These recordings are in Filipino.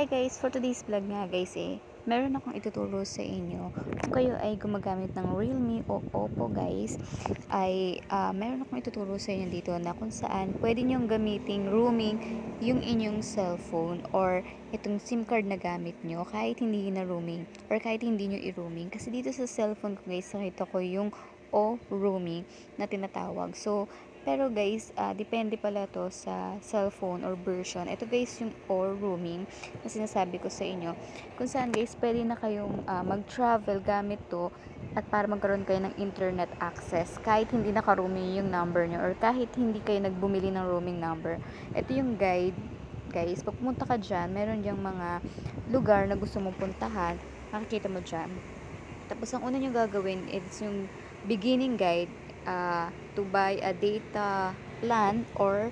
Hi guys, for today's vlog nga guys meron akong ituturo sa inyo. Kung kayo ay gumagamit ng Realme o Oppo guys, meron akong ituturo sa inyo dito na kung saan pwede nyong gamiting roaming yung inyong cellphone or itong SIM card na gamit nyo kahit hindi na roaming or kahit hindi nyo i-roaming. Kasi dito sa cellphone ko guys, nakita ko yung o roaming na tinatawag. Pero guys, depende pala to sa cellphone or version. Ito guys yung or roaming na sinasabi ko sa inyo. Kung saan guys, pwede na kayong mag-travel gamit to at para magkaroon kayo ng internet access kahit hindi naka-roaming yung number nyo or kahit hindi kayo nagbumili ng roaming number. Ito yung guide guys. Pag pumunta ka dyan, meron dyang mga lugar na gusto mong puntahan. Makikita mo dyan. Tapos ang una nyo gagawin is yung beginning guide to buy a data plan or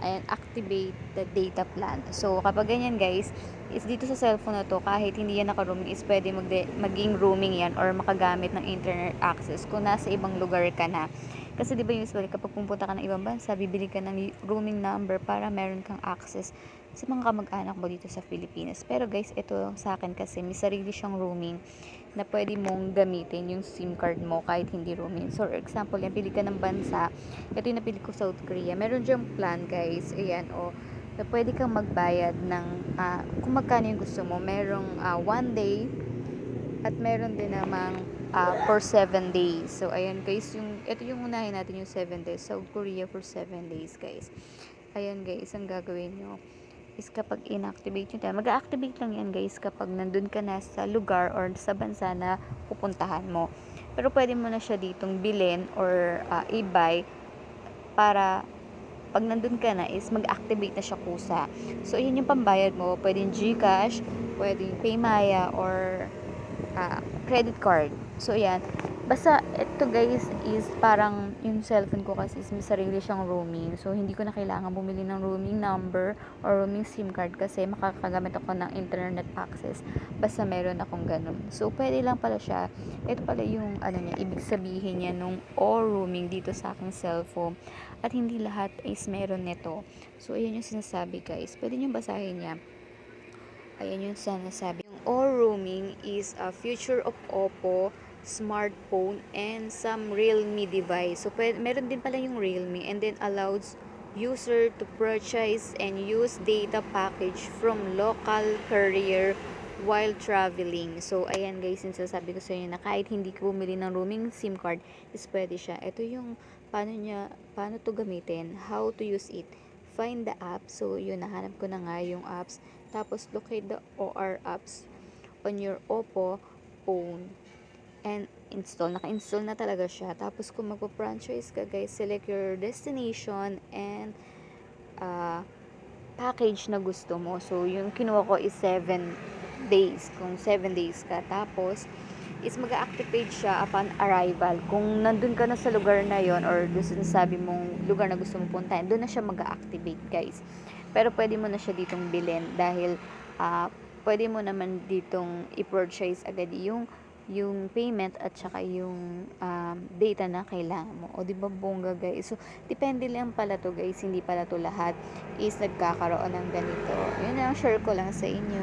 and activate the data plan. So kapag ganyan guys, is dito sa cellphone na to, kahit hindi yan naka-roaming, is pwede maging roaming yan or makagamit ng internet access kung nasa ibang lugar ka na. Kasi di ba usually kapag pumunta ka ng ibang bansa, bibili ka ng roaming number para meron kang access sa mga kamag-anak mo dito sa Pilipinas. Pero guys, ito sa akin kasi may sarili siyang roaming na pwede mong gamitin yung SIM card mo kahit hindi roaming. So, for example, yan, pili ka ng bansa. Ito yung napili ko, South Korea. Meron diyang plan, guys. Ayan, na pwede kang magbayad ng kung magkano yung gusto mo. Merong 1 day at meron din namang for 7 days. So, ayan, guys. Ito yung unahin natin yung 7 days. South Korea for 7 days, guys. Ayan, guys. Ang gagawin nyo is kapag inactivate nyo tayo, mag-activate lang yan guys kapag nandun ka na sa lugar or sa bansa na pupuntahan mo. Pero pwede mo na siya ditong bilhin or i-buy para pag nandun ka na is mag-activate na siya kusa. So, yun yung pambayad mo. Pwedeng GCash, pwedeng Paymaya or credit card. So, yan. Basta, ito guys is parang yung cellphone ko kasi is may sarili siyang roaming. So, hindi ko na kailangan bumili ng roaming number or roaming SIM card kasi makakagamit ako ng internet access. Basta meron akong ganun. So, pwede lang pala siya. Ito pala yung ibig sabihin niya nung all roaming dito sa aking cellphone. At hindi lahat is meron nito. So, ayan yung sinasabi guys. Pwede nyo basahin niya. Ayan yung sinasabi. Yung all roaming is a feature of Oppo smartphone and some Realme device. So, meron din pala yung Realme and then allows user to purchase and use data package from local carrier while traveling. So, ayan guys, yung sasabi ko sa inyo na kahit hindi ka bumili ng roaming SIM card, is pwede siya. Ito yung paano to gamitin, how to use it. Find the app. So, yun, nahanap ko na nga yung apps. Tapos, locate the OR apps on your Oppo phone and install. Naka-install na talaga siya. Tapos, kung magpa-franchise ka, guys, select your destination and package na gusto mo. So, yung kinuha ko is 7 days. Kung 7 days ka. Tapos, is mag-activate siya upon arrival. Kung nandun ka na sa lugar na yon or doon sa sabi mong lugar na gusto mong puntahan, doon na siya mag-activate, guys. Pero, pwede mo na siya ditong bilhin dahil pwede mo naman ditong i-purchase agad yung payment at saka yung data na kailangan mo. O di ba bongga guys? So depende lang pala to guys, hindi pala to lahat is nagkakaroon ng ganito. Yun ang share ko lang sa inyo.